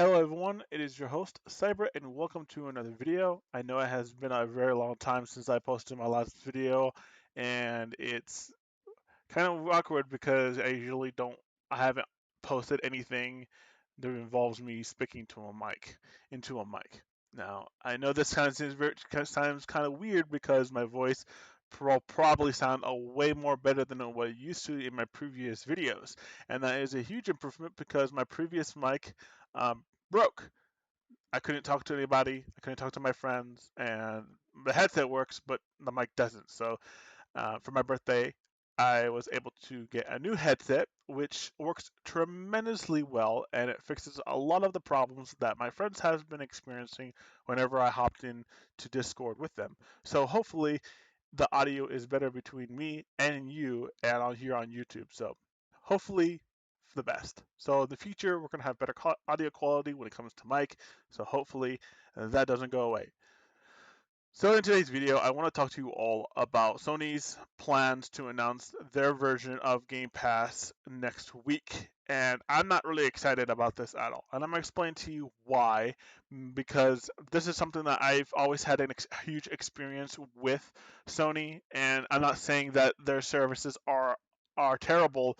Hello everyone, it is your host Cyber and welcome to another video. I know it has been a very long time since I posted my last video and it's kind of awkward because I haven't posted anything that involves me speaking to a mic, into a mic. Now, I know this sounds kind of weird because my voice probably sound a way more better than what it used to in my previous videos. And that is a huge improvement because my previous mic broke. I couldn't talk to anybody. I couldn't talk to my friends, and the headset works, but the mic doesn't. So, for my birthday, I was able to get a new headset, which works tremendously well, and it fixes a lot of the problems that my friends have been experiencing whenever I hopped in to Discord with them. So, hopefully, the audio is better between me and you, and on here on YouTube. So, hopefully, the best. So in the future, we're going to have better audio quality when it comes to mic. So hopefully that doesn't go away. So in today's video, I want to talk to you all about Sony's plans to announce their version of Game Pass next week. And I'm not really excited about this at all. And I'm going to explain to you why. Because this is something that I've always had huge experience with Sony. And I'm not saying that their services are terrible.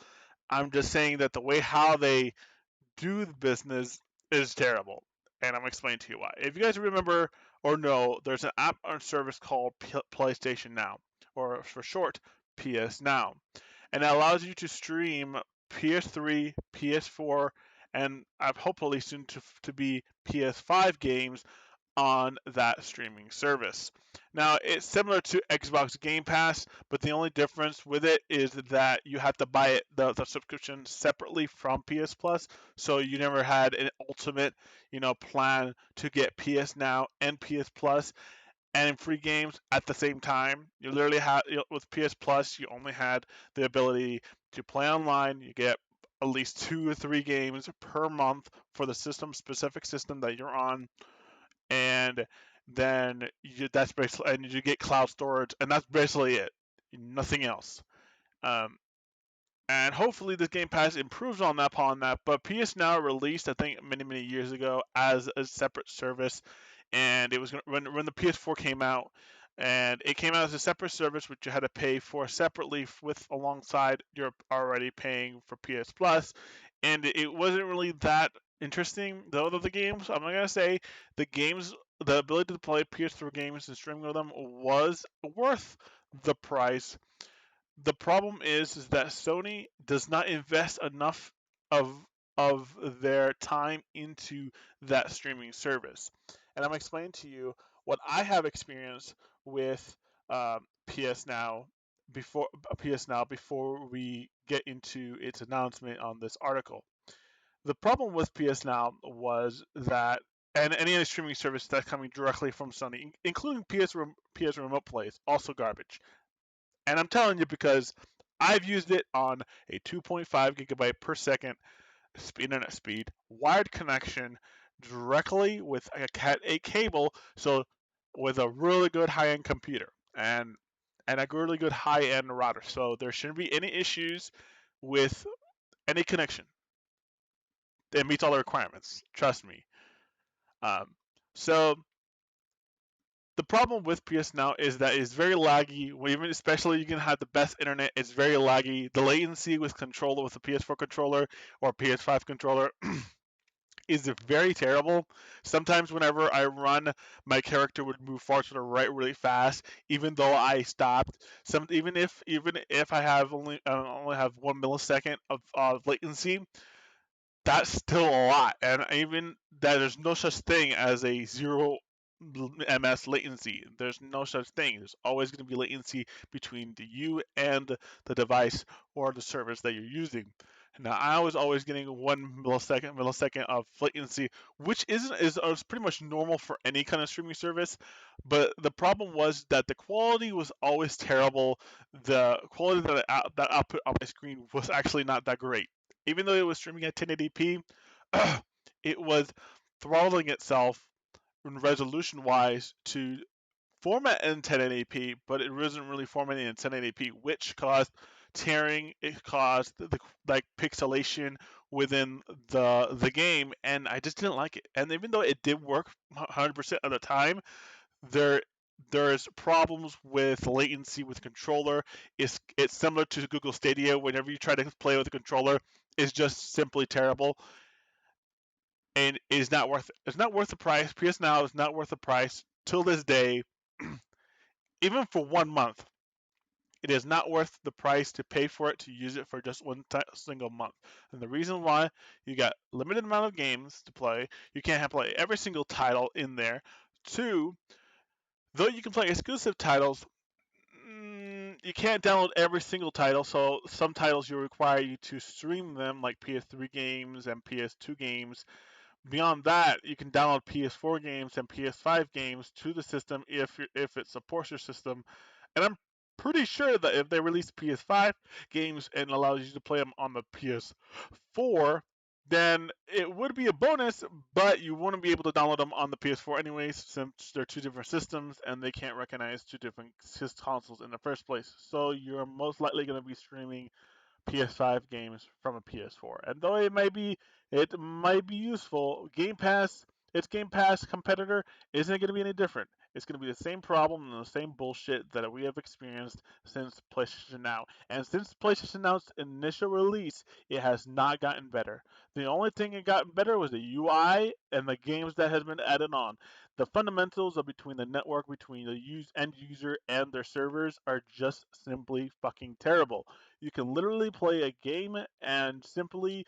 I'm just saying that the way how they do the business is terrible. And I'm explaining to you why. If you guys remember or know, there's an app or service called PlayStation Now, or for short, PS Now. And it allows you to stream PS3, PS4, and hopefully soon to be PS5 games on that streaming service. Now, it's similar to Xbox Game Pass, but the only difference with it is that you have to buy the subscription separately from PS Plus. So you never had an ultimate, plan to get PS Now and PS Plus and free games at the same time. You literally had with PS Plus, you only had the ability to play online. You get at least 2 or 3 games per month for the specific system that you're on, and then that's basically, and you get cloud storage, and that's basically it. Nothing else. Um, and hopefully this Game Pass improves upon that. But PS Now released, I think, many years ago as a separate service, and it was when the PS4 came out, and it came out as a separate service which you had to pay for separately with alongside you're already paying for PS Plus, and it wasn't really that interesting. The other the games, I'm not gonna say the games, the ability to play PS4 games and streaming of them was worth the price. The problem is that Sony does not invest enough of of their time into that streaming service. And I'm explaining to you what I have experienced with PS Now before we get into its announcement on this article. The problem with PS Now was that, and any other streaming service that's coming directly from Sony, including PS Remote Play, is also garbage. And I'm telling you because I've used it on a 2.5 gigabyte per second internet speed, wired connection directly with a Cat 8 cable, so with a really good high-end computer and a really good high-end router. So there shouldn't be any issues with any connection. It meets all the requirements. Trust me. Um, so the problem with PS Now is that it's very laggy. Even especially you can have the best internet, it's very laggy. The latency with a PS4 controller or PS5 controller is very terrible. Sometimes whenever I run, my character would move far to the right really fast, even though I stopped. Even if I have only have 1 millisecond of latency, that's still a lot. And even that, there's no such thing as a zero ms latency. There's no such thing. There's always going to be latency between you and the device or the service that you're using. Now, I was always getting 1 millisecond of latency, which is pretty much normal for any kind of streaming service. But the problem was that the quality was always terrible. The quality that output on my screen was actually not that great. Even though it was streaming at 1080p, it was throttling itself resolution wise to format in 1080p, but it wasn't really formatting in 1080p, which caused tearing. It caused the like pixelation, within the game, and I just didn't like it. And even though it did work 100% of the time, there there's problems with latency with the controller. It's similar to Google Stadia. Whenever you try to play with a controller, it's just simply terrible, and is not worth it. It's not worth the price. PS Now is not worth the price till this day, even for 1 month. It is not worth the price to pay for it to use it for just one single month. And the reason why, you got limited amount of games to play. You can't have play every single title in there. Two, though you can play exclusive titles, you can't download every single title. So some titles will require you to stream them, like PS3 games and PS2 games. Beyond that, you can download PS4 games and PS5 games to the system if it supports your system. And I'm pretty sure that if they release PS5 games and allows you to play them on the PS4, then it would be a bonus, but you wouldn't be able to download them on the PS4 anyways, since they're two different systems and they can't recognize two different consoles in the first place. So you're most likely going to be streaming PS5 games from a PS4. And though it might be useful, its Game Pass competitor isn't going to be any different. It's going to be the same problem and the same bullshit that we have experienced since PlayStation Now. And since PlayStation Now's initial release, it has not gotten better. The only thing it got better was the UI and the games that has been added on. The fundamentals of between the network, between the end user and their servers are just simply fucking terrible. You can literally play a game and simply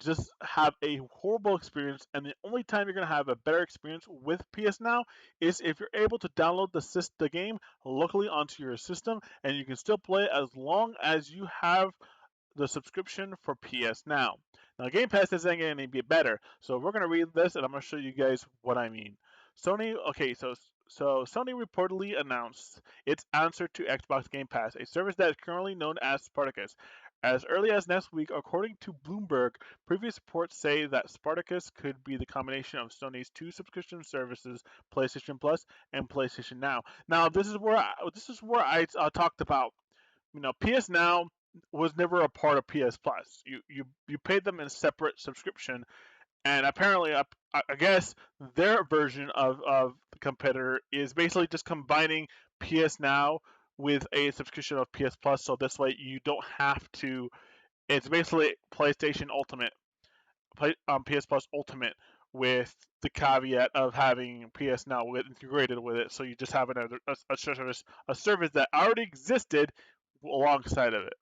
just have a horrible experience, and the only time you're going to have a better experience with PS Now is if you're able to download the game locally onto your system, and you can still play as long as you have the subscription for PS Now. Now, Game Pass isn't going to be better, so we're going to read this, and I'm going to show you guys what I mean. Sony reportedly announced its answer to Xbox Game Pass, a service that is currently known as Spartacus. As early as next week, according to Bloomberg, previous reports say that Spartacus could be the combination of Sony's two subscription services, PlayStation Plus and PlayStation Now. Now, this is where I talked about. PS Now was never a part of PS Plus. You paid them in separate subscription, and apparently, I guess their version of the competitor is basically just combining PS Now with a subscription of PS Plus, so this way you don't have to. It's basically PlayStation Ultimate, PS Plus Ultimate, with the caveat of having PS Now integrated with it, so you just have a service that already existed alongside of it.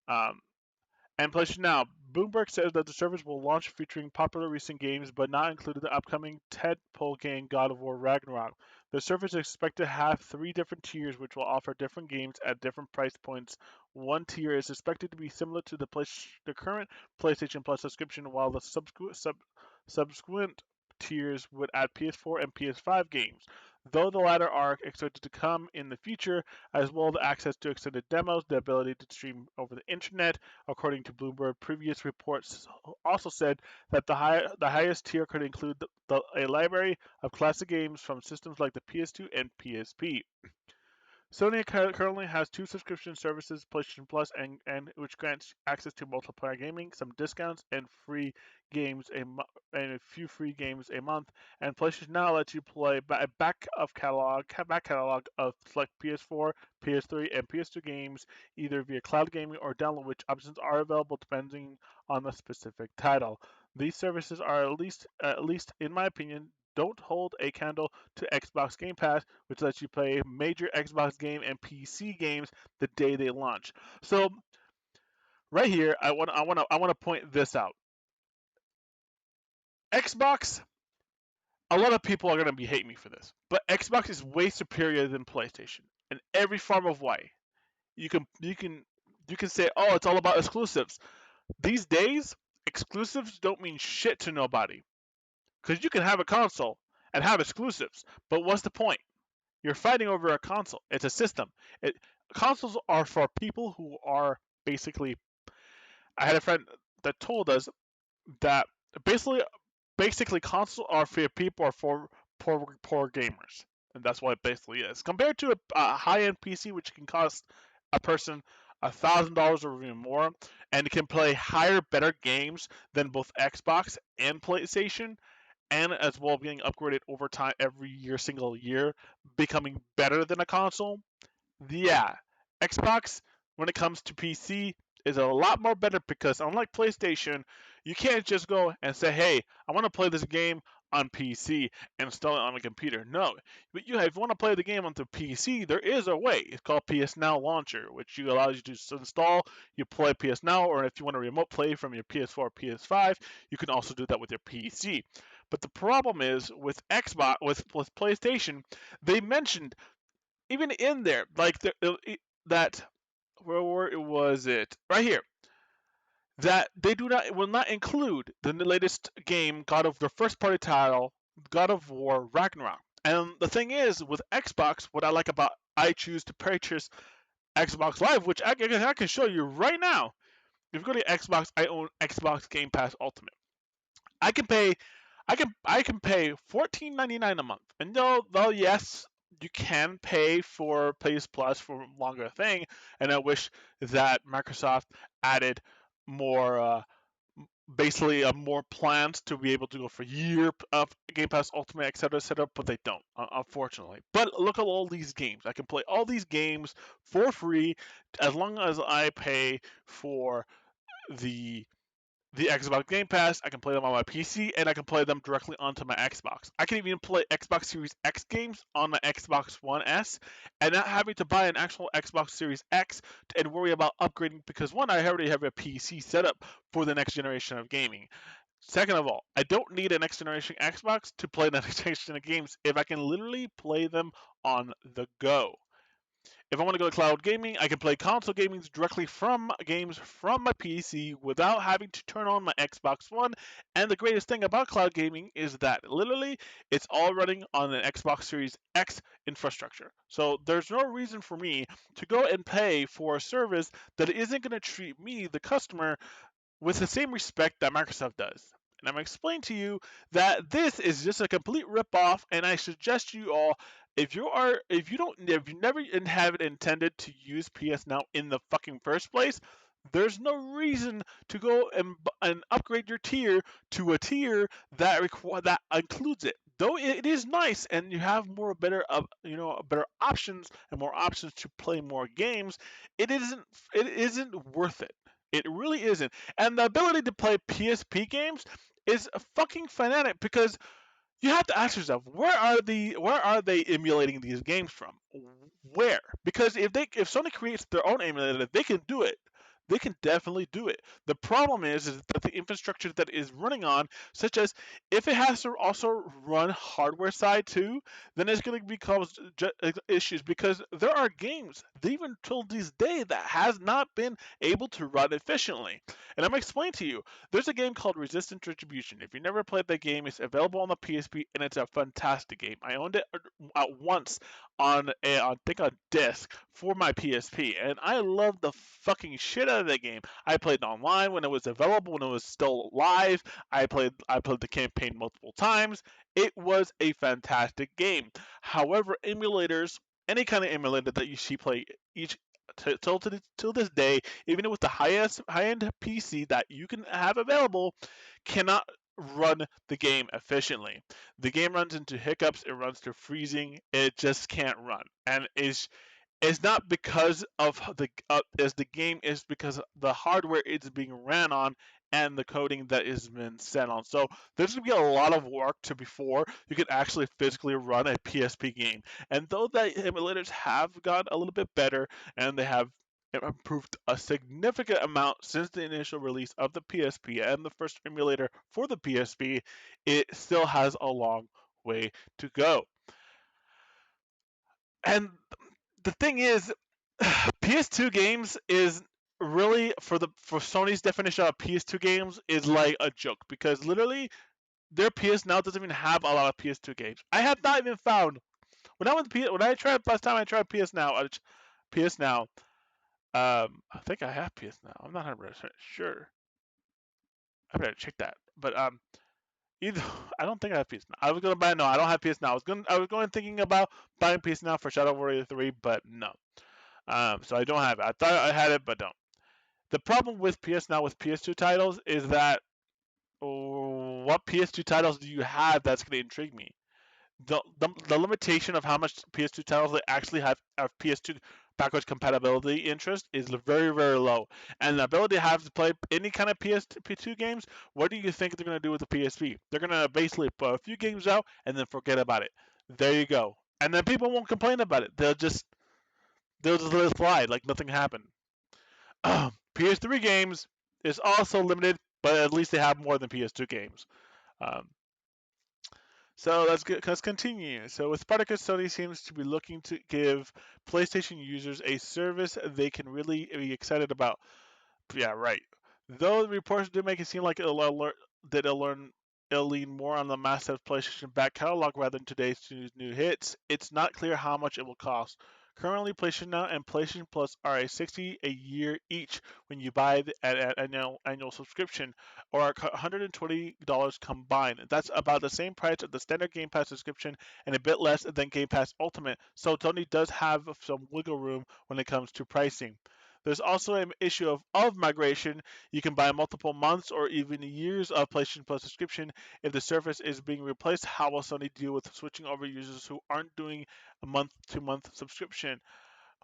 Um, and PlayStation Now. Bloomberg says that the service will launch featuring popular recent games, but not including the upcoming tentpole game God of War Ragnarok. The service is expected to have three different tiers, which will offer different games at different price points. One tier is expected to be similar to the current PlayStation Plus subscription, while the subsequent tiers would add PS4 and PS5 games. Though the latter are expected to come in the future, as well as access to extended demos, the ability to stream over the internet. According to Bloomberg, previous reports also said that the highest tier could include a library of classic games from systems like the PS2 and PSP. Sony currently has two subscription services, PlayStation Plus and which grants access to multiplayer gaming, some discounts, and free games and a few free games a month. And PlayStation Now lets you play a back catalog of select PS4, PS3, and PS2 games, either via cloud gaming or download, which options are available depending on the specific title. These services are at least in my opinion, don't hold a candle to Xbox Game Pass, which lets you play major Xbox game and PC games the day they launch. So right here, I want to point this out. Xbox, a lot of people are going to be hating me for this, but Xbox is way superior than PlayStation in every form of way. You can say, oh, it's all about exclusives. These days, exclusives don't mean shit to nobody because you can have a console and have exclusives, but what's the point? You're fighting over a console. It's a system. Consoles are for people who are basically. I had a friend that told us that basically consoles are for people are for poor gamers, and that's what it basically is. Compared to a high-end PC, which can cost a person $1,000 or even more, and can play higher, better games than both Xbox and PlayStation, and as well being upgraded over time every year, single year, becoming better than a console. Yeah, Xbox, when it comes to PC, is a lot more better because unlike PlayStation, you can't just go and say, "Hey, I want to play this game on PC and install it on a computer." No, but if you want to play the game on the PC, there is a way. It's called PS Now Launcher, which allows you to install. You play PS Now, or if you want to remote play from your PS4, PS5, you can also do that with your PC. But the problem is with Xbox, with PlayStation, they mentioned even in there, like that where was it? Right here. That they do not will not include the latest game, God of the first party title, God of War Ragnarok. And the thing is, with Xbox, what I like about I choose to purchase Xbox Live, which I can show you right now. If you go to Xbox, I own Xbox Game Pass Ultimate. I can pay I can pay $14.99 a month. And though yes, you can pay for PS Plus for a longer thing, and I wish that Microsoft added more basically more plans to be able to go for year of Game Pass Ultimate, etc., but they don't, unfortunately. But look at all these games. I can play all these games for free as long as I pay for the the Xbox Game Pass. I can play them on my PC, and I can play them directly onto my Xbox. I can even play Xbox Series X games on my Xbox One S, and not having to buy an actual Xbox Series X and worry about upgrading because one, I already have a PC set up for the next generation of gaming. Second of all, I don't need a next generation Xbox to play the next generation of games if I can literally play them on the go. If I want to go to cloud gaming, I can play console gaming directly from games from my PC without having to turn on my Xbox One. And the greatest thing about cloud gaming is that literally it's all running on an Xbox Series X infrastructure. So there's no reason for me to go and pay for a service that isn't going to treat me, the customer, with the same respect that Microsoft does. And I'm going to explain to you that this is just a complete ripoff, and I suggest you all, if you never have it intended to use PS Now in the fucking first place, there's no reason to go and upgrade your tier to a tier that includes it. Though it is nice and you have more better better options and more options to play more games, it isn't worth it. It really isn't. And the ability to play PSP games is fucking fanatic because you have to ask yourself where are they emulating these games from? Where? Because if Sony creates their own emulator, they can do it. They can definitely do it. The problem is that the infrastructure that is running on, such as if it has to also run hardware side too, then it's going to become issues because there are games, even till this day, that has not been able to run efficiently. And I'm going to explain to you. There's a game called Resistance Retribution. If you never played that game, it's available on the PSP, and it's a fantastic game. I owned it once I think a disc for my PSP, and I loved the fucking shit out of that game. I played online when it was available, when it was still live. I played the campaign multiple times. It was a fantastic game. However, emulators, any kind of emulator that you see play each till this day, even with the highest high-end PC that you can have available, cannot run the game efficiently. The game runs into hiccups, it runs to freezing, it just can't run. And is not because of the as the game is because the hardware it's being ran on and the coding that is been set on. So there's gonna be a lot of work to before you can actually physically run a PSP game. And though the emulators have got a little bit better and they have improved a significant amount since the initial release of the PSP and the first emulator for the PSP, it still has a long way to go. And the thing is, PS2 games is really for Sony's definition of PS2 games is like a joke because literally their PS Now doesn't even have a lot of PS2 games. I have not even found when I tried last time I tried PS Now, PS Now. I think I have PS Now. I'm not 100% sure. I better check that. But either I don't think I have PS Now. I was gonna buy no. I don't have PS Now. I was going thinking about buying PS Now for Shadow Warrior 3, but no. So I don't have it. I thought I had it, but don't. The problem with PS Now with PS2 titles is that, what PS2 titles do you have that's going to intrigue me? The limitation of how much PS2 titles they actually have PS2 backwards compatibility interest is very, very low. And the ability to have to play any kind of PS2 games, what do you think they're going to do with the PSP? They're going to basically put a few games out and then forget about it. There you go. And then people won't complain about it. They'll just let it slide like nothing happened. PS3 games is also limited, but at least they have more than PS2 games. Um, so let's continue. So with Spartacus, Sony seems to be looking to give PlayStation users a service they can really be excited about. Yeah, right. Though the reports do make it seem like it'll lean more on the massive PlayStation back catalog rather than today's new hits, it's not clear how much it will cost. Currently, PlayStation Now and PlayStation Plus are a 60 a year each when you buy at annual subscription, or $120 combined. That's about the same price of the standard Game Pass subscription and a bit less than Game Pass Ultimate. So Sony does have some wiggle room when it comes to pricing. There's also an issue of migration. You can buy multiple months or even years of PlayStation Plus subscription. If the service is being replaced, how will Sony deal with switching over users who aren't doing a month-to-month subscription?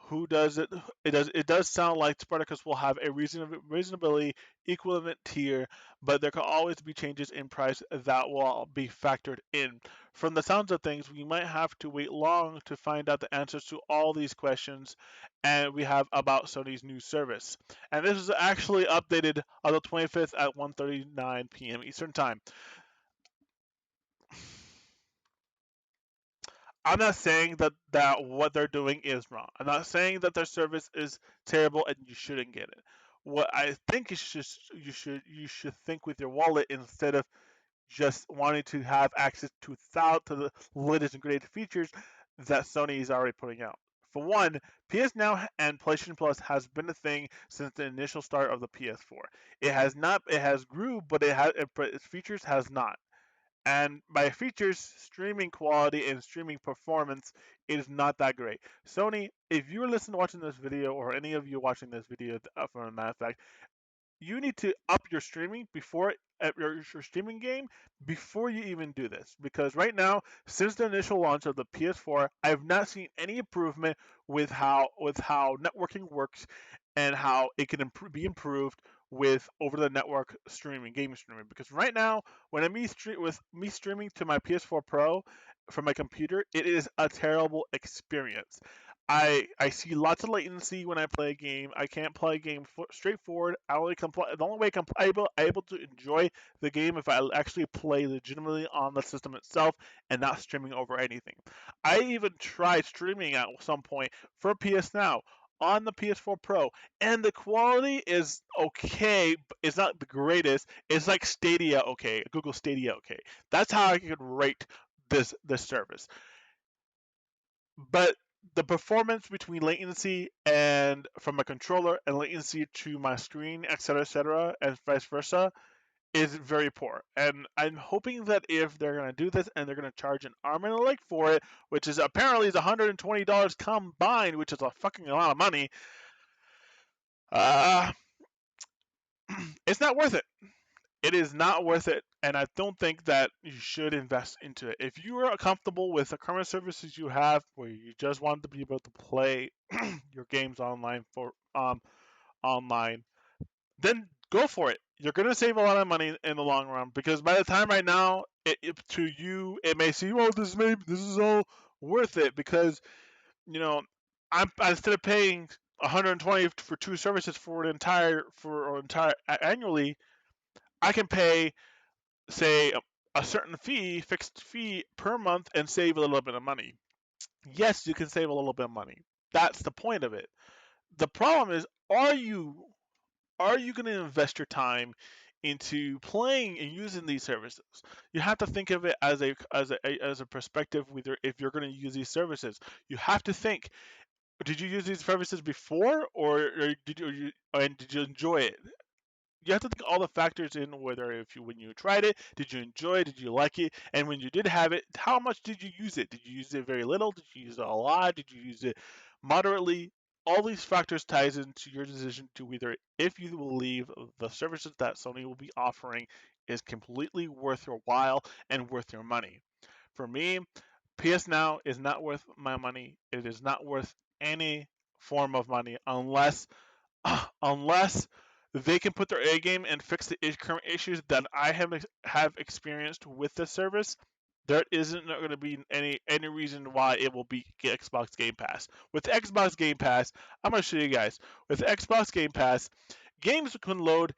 Who does it? It does sound like Spartacus will have a reasonably equivalent tier, but there could always be changes in price that will be factored in. From the sounds of things, we might have to wait long to find out the answers to all these questions, and we have about Sony's new service. And this is actually updated on the 25th at 1:39 p.m. Eastern Time. I'm not saying that what they're doing is wrong. I'm not saying that their service is terrible and you shouldn't get it. What I think is just you should think with your wallet instead of just wanting to have access to the latest and greatest features that Sony is already putting out. For one, PS Now and PlayStation Plus has been a thing since the initial start of the PS4. It has not. It has grew, but its features has not. And by features, streaming quality and streaming performance is not that great. Sony, if you're listening to watching this video, or any of you watching this video, for a matter of fact, you need to up your streaming before your streaming game before you even do this, because right now, since the initial launch of the PS4, I have not seen any improvement with how networking works and how it can be improved with over the network streaming, game streaming. Because right now, when with me streaming to my PS4 Pro from my computer, it is a terrible experience. I see lots of latency when I play a game. I can't play a game straightforward. The only way able to enjoy the game if I actually play legitimately on the system itself and not streaming over anything. I even tried streaming at some point for PS Now on the PS4 Pro, and the quality is okay. It's not the greatest. It's like Stadia okay, Google Stadia okay. That's how I could rate this service. But the performance between latency and from a controller and latency to my screen, etc., and vice versa, is very poor. And I'm hoping that if they're gonna do this and they're gonna charge an arm and a leg for it, which is apparently is $120 combined, which is a fucking lot of money, uh, it's not worth it. It is not worth it, and I don't think that you should invest into it. If you are comfortable with the current services you have, where you just want to be able to play your games online, then go for it. You're gonna save a lot of money in the long run, because by the time right now, to you it may seem, oh, this is all worth it, because you know instead of paying 120 for two services for an entire annually, I can pay, say, a certain fixed fee per month, and save a little bit of money. Yes, you can save a little bit of money. That's the point of it. The problem is, are you going to invest your time into playing and using these services? You have to think of it as a perspective. Whether if you're going to use these services, you have to think: did you use these services before, or did you enjoy it? You have to think all the factors in, whether if you when you tried it, did you enjoy it, did you like it, and when you did have it, how much did you use it? Did you use it very little? Did you use it a lot? Did you use it moderately? all these factors ties into your decision to either if you believe the services that Sony will be offering is completely worth your while and worth your money. For me, PS Now is not worth my money. It is not worth any form of money unless they can put their A game and fix the current issues that I have experienced with this service. There isn't going to be any reason why it will be Xbox Game Pass. With Xbox Game Pass, I'm going to show you guys. With Xbox Game Pass, games can load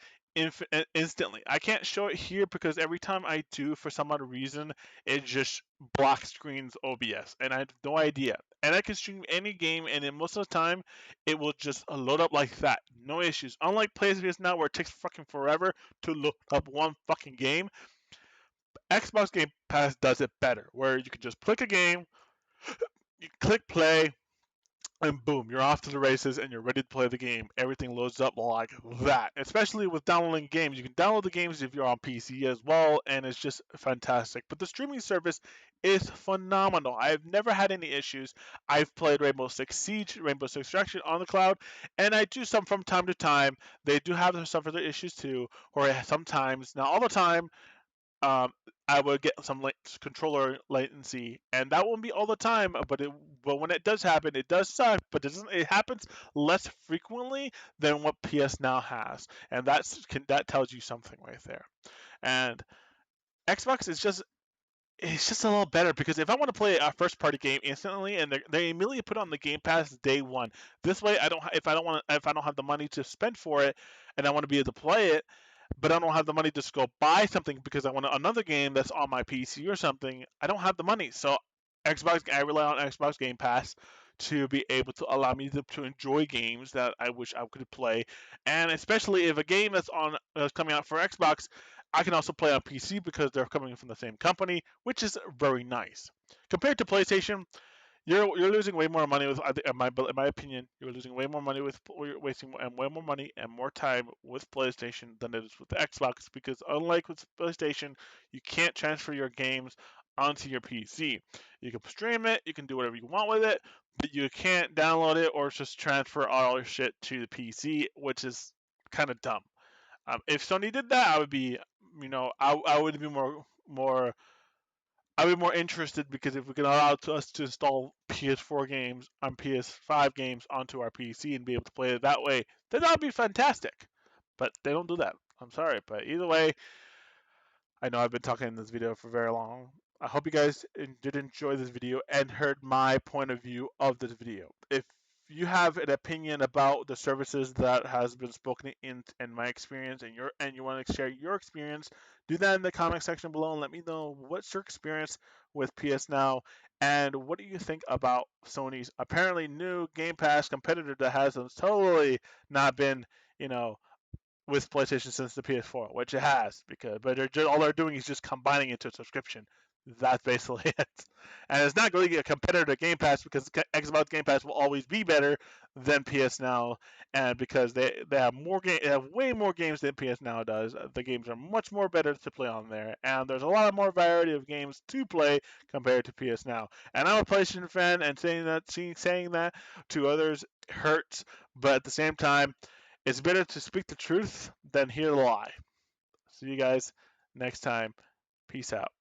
instantly. I can't show it here because every time I do, for some odd reason, it just black screens OBS, and I have no idea. And I can stream any game, and then most of the time, it will just load up like that, no issues. Unlike PlayStation Now, where it takes fucking forever to load up one fucking game, Xbox Game Pass does it better, where you can just click a game, you click play, and boom, you're off to the races and you're ready to play the game. Everything loads up like that. Especially with downloading games. You can download the games if you're on PC as well, and it's just fantastic. But the streaming service is phenomenal. I've never had any issues. I've played Rainbow Six Siege, Rainbow Six Extraction on the cloud, and I do some from time to time. They do have some other issues too, or sometimes, not all the time, um, I would get some controller latency, and that won't be all the time. But when it does happen, it does suck. But it happens less frequently than what PS Now has, and that tells you something right there. And Xbox is just it's just a little better because if I want to play a first party game instantly and they immediately put on the Game Pass day one. This way, if I don't have the money to spend for it, and I want to be able to play it, but I don't have the money to just go buy something because I want another game that's on my PC or something. I don't have the money, so I rely on Xbox Game Pass to be able to allow me to enjoy games that I wish I could play, and especially if a game that's coming out for Xbox, I can also play on PC because they're coming from the same company, which is very nice. Compared to PlayStation, you're losing way more money with in my opinion you're losing way more money with you're wasting way more money and more time with PlayStation than it is with the Xbox because unlike with PlayStation you can't transfer your games onto your PC. You can stream it, you can do whatever you want with it, but you can't download it or just transfer all your shit to the PC, which is kind of dumb. If Sony did that, I would be, I would be more I'd be more interested because if we can allow us to install PS4 games on PS5 games onto our PC and be able to play it that way, then that would be fantastic. But they don't do that. I'm sorry, but either way, I know I've been talking in this video for very long. I hope you guys did enjoy this video and heard my point of view of this video. If you have an opinion about the services that has been spoken in my experience and you want to share your experience, do that in the comment section below and let me know what's your experience with PS Now and what do you think about Sony's apparently new Game Pass competitor that has totally not been, you know, with PlayStation since the PS4, which it has, all they're doing is just combining it to a subscription. That's basically it, and it's not really a competitor to Game Pass because Xbox Game Pass will always be better than PS Now, and because they have they have way more games than PS Now does. The games are much more better to play on there, and there's a lot more variety of games to play compared to PS Now. And I'm a PlayStation fan, and saying that to others hurts, but at the same time it's better to speak the truth than hear the lie. See you guys next time. Peace out.